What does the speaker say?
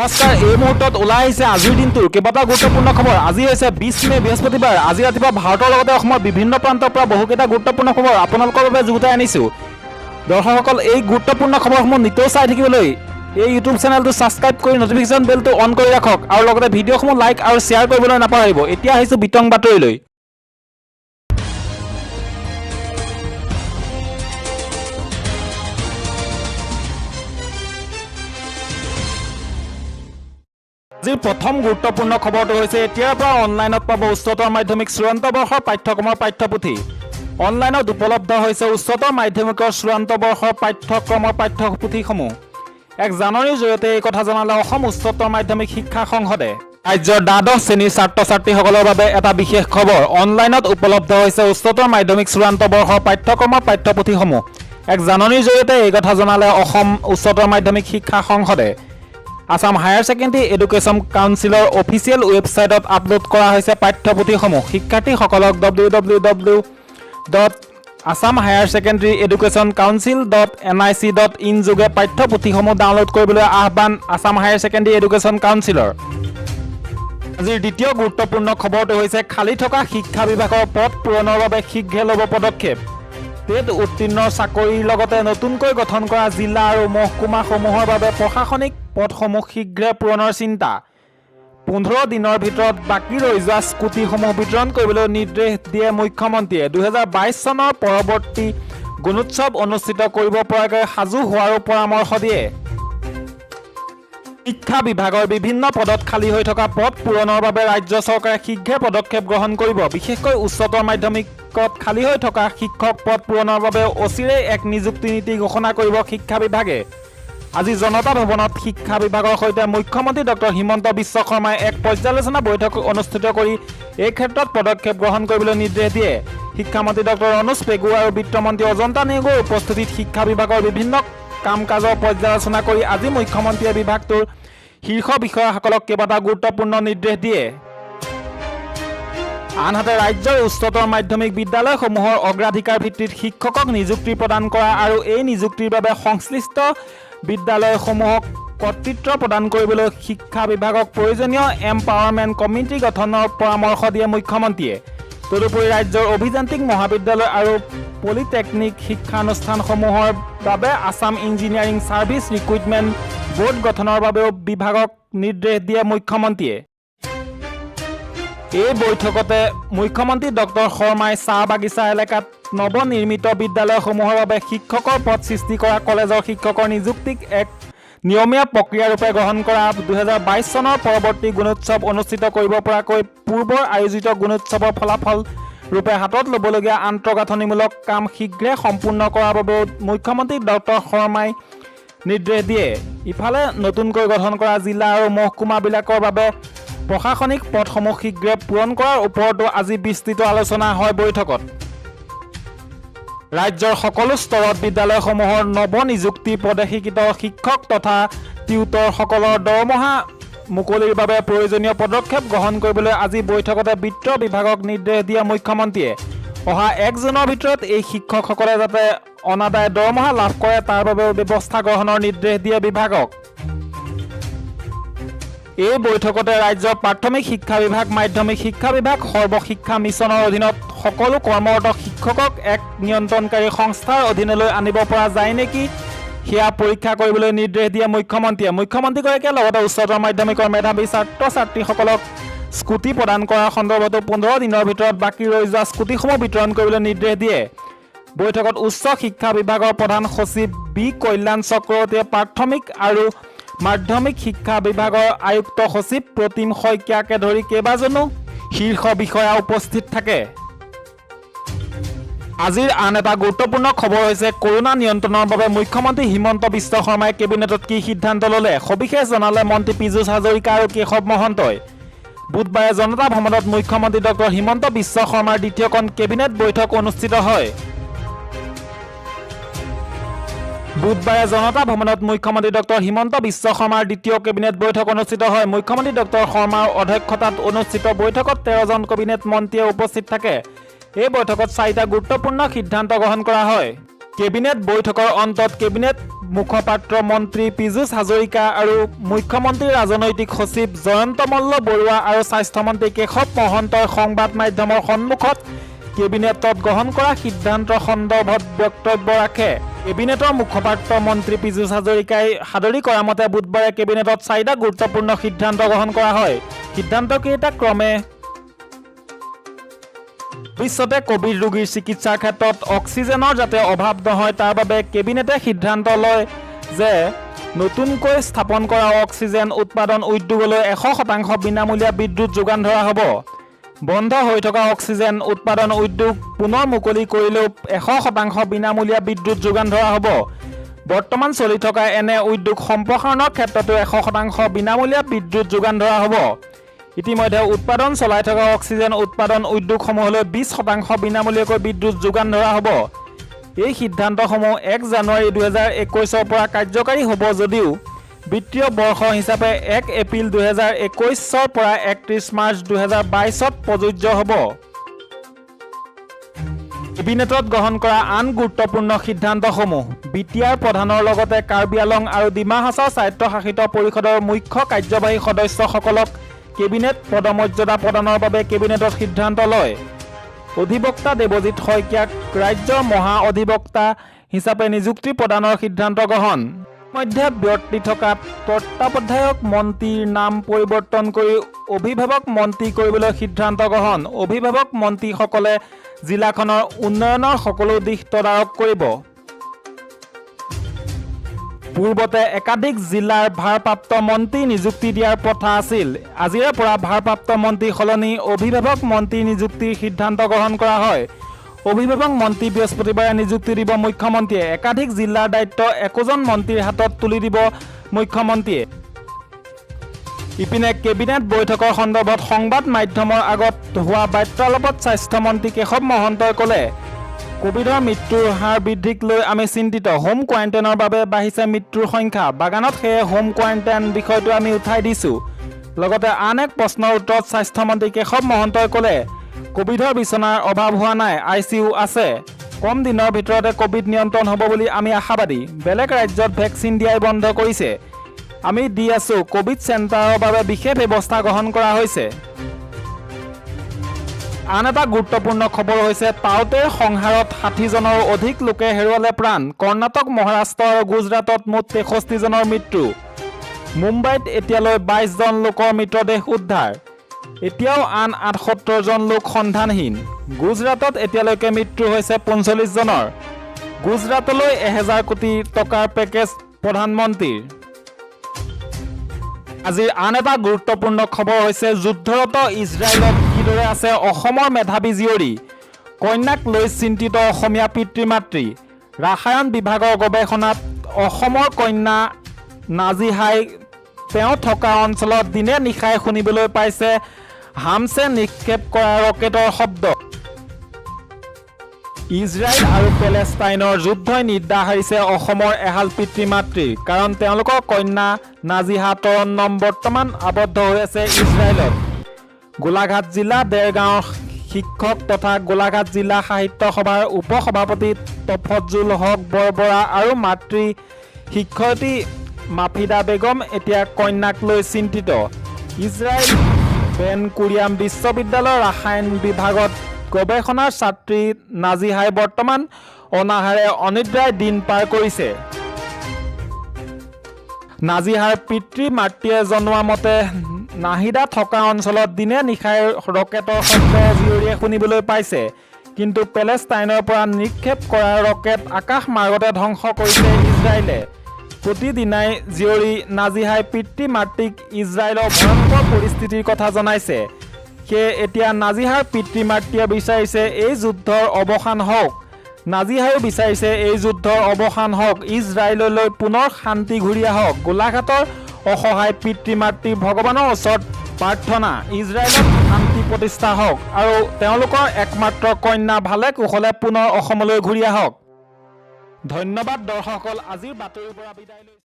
নমস্কাৰ, এই মুহূৰ্তত ওলাই আহিছে আজিৰ দিনটোৰ কেইবাটাও গুৰুত্বপূৰ্ণ খবৰ। আজি হৈছে 20 মে বৃহস্পতিবাৰ। আজি ৰাতিপুৱা ভাৰতৰ লগতে অসমৰ বিভিন্ন প্ৰান্তৰ পৰা বহুকেইটা গুৰুত্বপূৰ্ণ খবৰ আপোনালোকৰ বাবে যুগুতাই আনিছোঁ। দৰ্শকসকল, এই গুৰুত্বপূৰ্ণ খবৰসমূহ নিতৌ চাই থাকিবলৈ এই ইউটিউব চেনেলটো ছাবস্ক্ৰাইব কৰি নটিফিকেশ্যন বেলটো অন কৰি ৰাখক আৰু লগতে ভিডিঅ'সমূহ লাইক আৰু শ্বেয়াৰ কৰিবলৈ নাপাহৰিব। এতিয়া আহিছোঁ বিতং বাতৰিলৈ। আজিৰ প্ৰথম গুৰুত্বপূৰ্ণ খবৰটো হৈছে এতিয়াৰ পৰা অনলাইনত পাব উচ্চতৰ মাধ্যমিক চূড়ান্ত বৰ্ষৰ পাঠ্যক্ৰমৰ পাঠ্যপুথি। অনলাইনত উপলব্ধ হৈছে উচ্চতৰ মাধ্যমিকৰ চূড়ান্ত বৰ্ষৰ পাঠ্যক্ৰমৰ পাঠ্যপুথিসমূহ। এক জাননীৰ জৰিয়তে এই কথা জনালে অসম উচ্চতৰ মাধ্যমিক শিক্ষা সংসদে। ৰাজ্যৰ দ্বাদশ শ্ৰেণীৰ ছাত্ৰ ছাত্ৰীসকলৰ বাবে এটা বিশেষ খবৰ। অনলাইনত উপলব্ধ হৈছে উচ্চতৰ মাধ্যমিক চূড়ান্ত বৰ্ষৰ পাঠ্যক্ৰমৰ পাঠ্যপুথিসমূহ। এক জাননীৰ জৰিয়তে এই কথা জনালে অসম উচ্চতৰ মাধ্যমিক শিক্ষা সংসদে। আসাম হায়াৰ ছেকেণ্ডেৰী এডুকেশ্যন কাউন্সিলৰ অফিচিয়েল ৱেবছাইটত আপলোড কৰা হৈছে পাঠ্যপুথিসমূহ। শিক্ষাৰ্থীসকলক www.assamhighersecondaryeducationcouncil.nic.in যোগে পাঠ্যপুথিসমূহ ডাউনলোড কৰিবলৈ আহ্বান আসাম হায়াৰ ছেকেণ্ডেৰী এডুকেশ্যন কাউন্সিলৰ। আজিৰ দ্বিতীয় গুৰুত্বপূৰ্ণ খবৰটো হৈছে খালী থকা শিক্ষা বিভাগৰ পদ পূৰণৰ বাবে শীঘ্ৰে ল'ব পদক্ষেপ। টেট উত্তীৰ্ণৰ চাকৰিৰ লগতে নতুনকৈ গঠন কৰা জিলা আৰু মহকুমাসমূহৰ বাবে প্ৰশাসনিক পদসমূহ শীঘ্ৰে পূৰণৰ চিন্তা। 15 দিনৰ ভিতৰত বাকী ৰৈ যোৱা স্কুটিসমূহ বিতৰণ কৰিবলৈ নিৰ্দেশ দিয়ে মুখ্যমন্ত্ৰীয়ে। 2022 চনৰ পৰৱৰ্তী গুণোৎসৱ অনুষ্ঠিত কৰিব পৰাকৈ সাজু হোৱাৰো পৰামৰ্শ দিয়ে। শিক্ষা বিভাগৰ বিভিন্ন পদত খালী হৈ থকা পদ পূৰণৰ বাবে ৰাজ্য চৰকাৰে শীঘ্ৰে পদক্ষেপ গ্ৰহণ কৰিব। বিশেষকৈ উচ্চতৰ মাধ্যমিকত খালী হৈ থকা শিক্ষক পদ পূৰণৰ বাবে অচিৰেই এক নিযুক্তি নীতি ঘোষণা কৰিব শিক্ষা বিভাগে। আজি জনতা ভৱনত শিক্ষা বিভাগৰ সৈতে মুখ্যমন্ত্ৰী ডক্টৰ হিমন্ত বিশ্ব শৰ্মাই এক পৰ্যালোচনা বৈঠক অনুষ্ঠিত কৰি এই ক্ষেত্ৰত পদক্ষেপ গ্ৰহণ কৰিবলৈ নিৰ্দেশ দিয়ে। শিক্ষামন্ত্ৰী ডক্টৰ অনুজ পেগু আৰু বিত্তমন্ত্ৰী অজন্তা নেওগৰ উপস্থিতিত শিক্ষা বিভাগৰ বিভিন্ন কাম কাজৰ পৰ্যালোচনা কৰি আজি মুখ্যমন্ত্ৰীয়ে বিভাগটোৰ শীৰ্ষ বিষয়াসকলক কেইবাটাও গুৰুত্বপূৰ্ণ নিৰ্দেশ দিয়ে। আনহাতে ৰাজ্যৰ উচ্চতৰ মাধ্যমিক বিদ্যালয়সমূহৰ অগ্ৰাধিকাৰ ভিত্তিত শিক্ষকক নিযুক্তি প্ৰদান কৰা আৰু এই নিযুক্তিৰ বাবে সংশ্লিষ্ট বিদ্যালয়সমূহক কৰ্তৃত্ব প্ৰদান কৰিবলৈ শিক্ষা বিভাগক প্ৰয়োজনীয় এম্পাৱাৰমেণ্ট কমিটি গঠনৰ পৰামৰ্শ দিয়ে মুখ্যমন্ত্ৰীয়ে। তদুপৰি ৰাজ্যৰ অভিযান্ত্ৰিক মহাবিদ্যালয় আৰু পলিটেকনিক শিক্ষানুষ্ঠানসমূহৰ বাবে Assam engineering service recruitment board গঠনৰ বাবেও বিভাগক নিৰ্দেশ দিয়ে মুখ্যমন্ত্ৰীয়ে। এই বৈঠকতে মুখ্যমন্ত্ৰী ডক্টৰ শৰ্মাই চাহ বাগিচা এলেকাত নৱনিৰ্মিত বিদ্যালয়সমূহৰ বাবে শিক্ষকৰ পদ সৃষ্টি কৰা কলেজৰ শিক্ষকৰ নিযুক্তিক এক নিয়মীয়া প্ৰক্ৰিয়াৰূপে গ্ৰহণ কৰা 2022 চনৰ পৰৱৰ্তী গুণোৎসৱ অনুষ্ঠিত কৰিব পৰাকৈ পূৰ্বৰ আয়োজিত গুণোৎসৱৰ ফলাফল ৰূপে হাতত ল'বলগীয়া আন্তঃগাঁথনিমূলক কাম শীঘ্ৰে সম্পূৰ্ণ কৰাৰ বাবেও মুখ্যমন্ত্ৰী ডক্টৰ শৰ্মাই নিৰ্দেশ দিয়ে। ইফালে নতুনকৈ গঠন কৰা জিলা আৰু মহকুমাবিলাকৰ বাবে প্ৰশাসনিক পদসমূহ শীঘ্ৰে পূৰণ কৰাৰ ওপৰতো আজি বিস্তৃত আলোচনা হয় বৈঠকত। ৰাজ্যৰ সকলো স্তৰত বিদ্যালয়সমূহৰ নৱনিযুক্তি পদে শিক্ষক তথা টিউটৰসকলৰ দৰমহা মুকলিৰ বাবে প্ৰয়োজনীয় পদক্ষেপ গ্ৰহণ কৰিবলৈ আজি বৈঠকতে বিত্ত বিভাগক নিৰ্দেশ দিয়ে মুখ্যমন্ত্ৰীয়ে। অহা 1 জুনৰ ভিতৰত এই শিক্ষকসকলে যাতে অনাদায় দৰমহা লাভ কৰে তাৰ বাবেও ব্যৱস্থা গ্ৰহণৰ নিৰ্দেশ দিয়ে বিভাগক। এই বৈঠকতে ৰাজ্যৰ প্ৰাথমিক শিক্ষা বিভাগ, মাধ্যমিক শিক্ষা বিভাগ, সৰ্বশিক্ষা মিছনৰ অধীনত সকলো কৰ্মৰত শিক্ষকক এক নিয়ন্ত্ৰণকাৰী সংস্থাৰ অধীনলৈ আনিব পৰা যায় নেকি সেয়া পৰীক্ষা কৰিবলৈ নিৰ্দেশ দিয়ে মুখ্যমন্ত্ৰীয়ে। মুখ্যমন্ত্ৰীগৰাকীয়ে লগতে উচ্চতৰ মাধ্যমিকৰ মেধাৱী ছাত্ৰ ছাত্ৰীসকলক স্কুটি প্ৰদান কৰাৰ সন্দৰ্ভতো 15 দিনৰ ভিতৰত বাকী ৰৈ যোৱা স্কুটিসমূহ বিতৰণ কৰিবলৈ নিৰ্দেশ দিয়ে। বৈঠকত উচ্চ শিক্ষা বিভাগৰ প্ৰধান সচিব বি কল্যাণ চক্ৰৱৰ্তীয়ে, প্ৰাথমিক আৰু মাধ্যমিক শিক্ষা বিভাগৰ আয়ুক্ত সচিব প্ৰতিম শইকীয়াকে ধৰি কেইবাজনো শীৰ্ষ বিষয়া উপস্থিত থাকে। আজিৰ আন এটা গুৰুত্বপূৰ্ণ খবৰ হৈছে কৰোনা নিয়ন্ত্ৰণৰ বাবে মুখ্যমন্ত্ৰী হিমন্ত বিশ্ব শৰ্মাই কেবিনেটত কি সিদ্ধান্ত ল'লে সবিশেষ জনালে মন্ত্ৰী পীযুষ হাজৰিকা আৰু কেশৱ মহন্তই। বুধবাৰে জনতা ভৱনত মুখ্যমন্ত্ৰী ডক্টৰ হিমন্ত বিশ্ব শৰ্মাৰ দ্বিতীয়খন কেবিনেট বৈঠক অনুষ্ঠিত হয়। বুধবাৰে জনতা ভৱনত মুখ্যমন্ত্ৰী ডক্টৰ হিমন্ত বিশ্ব শৰ্মাৰ দ্বিতীয় কেবিনেট বৈঠক অনুষ্ঠিত হয়। মুখ্যমন্ত্ৰী ডক্টৰ শৰ্মাৰ অধ্যক্ষতাত অনুষ্ঠিত বৈঠকত 13জন কেবিনেট মন্ত্ৰীয়ে উপস্থিত থাকে। এই বৈঠকত 4টা গুৰুত্বপূৰ্ণ সিদ্ধান্ত গ্ৰহণ কৰা হয়। কেবিনেট বৈঠকৰ অন্তত কেবিনেট মুখপাত্ৰ মন্ত্ৰী পীযুষ হাজৰিকা আৰু মুখ্যমন্ত্ৰীৰ ৰাজনৈতিক সচিব জয়ন্ত মল্ল বৰুৱা আৰু স্বাস্থ্যমন্ত্ৰী কেশৱ মহন্তই সংবাদ মাধ্যমৰ সন্মুখত কেবিনেটত গ্ৰহণ কৰা সিদ্ধান্ত সন্দৰ্ভত বক্তব্য ৰাখে। কেবিনেটৰ মুখপাত্ৰ মন্ত্ৰী পীযুষ হাজৰিকাই সাদৰি কৰা মতে বুধবাৰে কেবিনেটত 4টা গুৰুত্বপূৰ্ণ সিদ্ধান্ত গ্ৰহণ কৰা হয়। সিদ্ধান্তকেইটা ক্ৰমে ভৱিষ্যতে কোভিড ৰোগীৰ চিকিৎসাৰ ক্ষেত্ৰত অক্সিজেনৰ যাতে অভাৱ নহয় তাৰ বাবে কেবিনেটে সিদ্ধান্ত লয় যে নতুনকৈ স্থাপন কৰা অক্সিজেন উৎপাদন উদ্যোগলৈ 100% বিনামূলীয়া বিদ্যুৎ যোগান ধৰা হ'ব। বন্ধ হৈ থকা অক্সিজেন উৎপাদন উদ্যোগ পুনৰ মুকলি কৰিলেও 100% বিনামূলীয়া বিদ্যুৎ যোগান ধৰা হ'ব। বৰ্তমান চলি থকা এনে উদ্যোগ সম্প্ৰসাৰণৰ ক্ষেত্ৰতো 100% বিনামূলীয়া বিদ্যুৎ যোগান ধৰা হ'ব। ইতিমধ্যে উৎপাদন চলাই থকা অক্সিজেন উৎপাদন উদ্যোগসমূহলৈ 20% বিনামূলীয়াকৈ বিদ্যুৎ যোগান ধৰা হ'ব। এই সিদ্ধান্তসমূহ 1 জানুৱাৰী 2021 পৰা কাৰ্যকাৰী হ'ব যদিও বিত্তীয় বৰ্ষ হিচাপে 1 এপ্ৰিল 2021 পৰা 31 মাৰ্চ 2022 প্ৰযোজ্য হ'ব। কেবিনেটত গ্ৰহণ কৰা আন গুৰুত্বপূৰ্ণ সিদ্ধান্তসমূহ বিটিআৰ প্ৰধানৰ লগতে কাৰ্বি আংলং আৰু ডিমা হাছাও স্বায়ত্তশাসিত পৰিষদৰ মুখ্য কাৰ্যবাহী সদস্যসকলক কেবিনেট পদমৰ্যাদা প্ৰদানৰ বাবে কেবিনেটত সিদ্ধান্ত লয়। অধিবক্তা দেৱজিৎ শইকীয়াক ৰাজ্যৰ মহা অধিবক্তা হিচাপে নিযুক্তি প্ৰদানৰ সিদ্ধান্ত গ্ৰহণ। মধ্যে ব্যক্তি থকা তত্ত্বাৱধায়ক মন্ত্ৰীৰ নাম পৰিৱৰ্তন কৰি অভিভাৱক মন্ত্ৰী কৰিবলৈ সিদ্ধান্ত গ্ৰহণ। অভিভাৱক মন্ত্ৰীসকলে জিলাখনৰ উন্নয়নৰ সকলো দিশ তদাৰক কৰিব। পূৰ্বতে একাধিক জিলাৰ ভাৰপ্ৰাপ্ত মন্ত্ৰী নিযুক্তি দিয়াৰ প্ৰথা আছিল। আজিৰে পৰা ভাৰপ্ৰাপ্ত মন্ত্ৰী সলনি অভিভাৱক মন্ত্ৰী নিযুক্তিৰ সিদ্ধান্ত গ্ৰহণ কৰা হয়। অভিভাৱক মন্ত্ৰী বৃহস্পতিবাৰে নিযুক্তি দিব মুখ্যমন্ত্ৰীয়ে। একাধিক জিলাৰ দায়িত্ব একোজন মন্ত্ৰীৰ হাতত তুলি দিব মুখ্যমন্ত্ৰীয়ে। ইপিনে কেবিনেট বৈঠকৰ সন্দৰ্ভত সংবাদ মাধ্যমৰ আগত হোৱা বাৰ্তালাপত স্বাস্থ্যমন্ত্ৰী কেশৱ মহন্তই ক'লে, কোভিডৰ মৃত্যুৰ হাৰ বৃদ্ধিক লৈ আমি চিন্তিত। হোম কোৱাৰেণ্টাইনৰ বাবে বাঢ়িছে মৃত্যুৰ সংখ্যা। বাগানত সেয়ে হোম কোৱাৰেণ্টাইন বিষয়টো আমি উঠাই দিছোঁ। লগতে আন এক প্ৰশ্নৰ উত্তৰত স্বাস্থ্যমন্ত্ৰী কেশৱ মহন্তই ক'লে, কোভিডৰ বিচনাৰ অভাৱ হোৱা নাই, ICU আছে। কম দিনৰ ভিতৰতে কোভিড নিয়ন্ত্ৰণ হ'ব বুলি আমি আশাবাদী। বেলেগ ৰাজ্যত ভেকচিন দিয়াই বন্ধ কৰিছে, আমি দি আছোঁ। কোভিড চেণ্টাৰৰ বাবে বিশেষ ব্যৱস্থা গ্ৰহণ কৰা হৈছে। আন এটা গুৰুত্বপূৰ্ণ খবৰ হৈছে পাওতেৰ সংহাৰত 60 জনৰো অধিক লোকে হেৰুৱালে প্ৰাণ। কৰ্ণাটক, মহাৰাষ্ট্ৰ আৰু গুজৰাটত মুঠ 63 জনৰ মৃত্যু। মুম্বাইত এতিয়ালৈ 22 জন লোকৰ মৃতদেহ উদ্ধাৰ। এতিয়াও আন 78 জন লোক সন্ধানহীন। গুজৰাটত এতিয়ালৈকে মৃত্যু হৈছে 45 জনৰ। গুজৰাটলৈ 1000 কোটি টকাৰ পেকেজ প্ৰধানমন্ত্ৰীৰ। আজিৰ আন এটা গুৰুত্বপূৰ্ণ খবৰ হৈছে যুদ্ধৰত ইজৰাইলত কিদৰে আছে অসমৰ মেধাৱী জীয়ৰী। কন্যাক লৈ চিন্তিত অসমীয়া পিতৃ মাতৃ। ৰাসায়ন বিভাগৰ গৱেষণাত অসমৰ কন্যা নাজিহাই তেওঁ থকা অঞ্চলত দিনে নিশাই শুনিবলৈ পাইছে হামছে নিক্ষেপ কৰা ৰকেটৰ শব্দ। ইজৰাইল আৰু পেলেষ্টাইনৰ যুদ্ধই নিৰ্দা হাৰিছে অসমৰ এহাল পিতৃ মাতৃৰ। কাৰণ তেওঁলোকৰ কন্যা নাজিহা তৰন্নম বৰ্তমান আবদ্ধ হৈ আছে ইজৰাইলত। গোলাঘাট জিলা দেৰগাঁৱৰ শিক্ষক তথা গোলাঘাট জিলা সাহিত্য সভাৰ উপসভাপতি তফজ্জুল হক বৰবৰা আৰু মাতৃ শিক্ষয়িত্ৰী মাফিদা বেগম এতিয়া কন্যাক লৈ চিন্তিত। ইজৰাইল বেন কুৰিয়াম বিশ্ববিদ্যালয়ৰ ৰাসায়ন বিভাগত গৱেষণাৰ ছাত্ৰী নাজিহাই বৰ্তমান অনাহাৰে অনিদ্ৰায় দিন পাৰ কৰিছে। নাজিহাৰ পিতৃ মাতৃয়ে জনোৱা মতে নাহিদা থকা অঞ্চলত দিনে নিশাই ৰকেটৰ শব্দ জীয়ৰীয়ে শুনিবলৈ পাইছে। কিন্তু পেলেষ্টাইনৰ পৰা নিক্ষেপ কৰা ৰকেট আকাশ মাৰ্গতে ধ্বংস কৰিছে ইজৰাইলে। প্ৰতিদিনাই জীয়ৰী নাজিহাই পিতৃ মাতৃক ইজৰাইলৰ ভয়ংকৰ পৰিস্থিতিৰ কথা জনাইছে। সেয়ে এতিয়া নাজিহাৰ পিতৃ মাতৃয়ে বিচাৰিছে এই যুদ্ধৰ অৱসান হওক। নাজিহাইও বিচাৰিছে এই যুদ্ধৰ অৱসান হওক, ইজৰাইললৈ পুনৰ শান্তি ঘূৰি আহক। গোলাঘাটৰ অসহায় পিতৃ মাতৃ ভগৱানৰ ওচৰত প্ৰাৰ্থনা, ইজৰাইলত শান্তি প্ৰতিষ্ঠা হওক আৰু তেওঁলোকৰ একমাত্ৰ কন্যা ভালে কুশলে পুনৰ অসমলৈ ঘূৰি আহক। ধন্যবাদ দৰ্শকসকল, আজিৰ বাতৰিৰ পৰা বিদায় লৈছোঁ।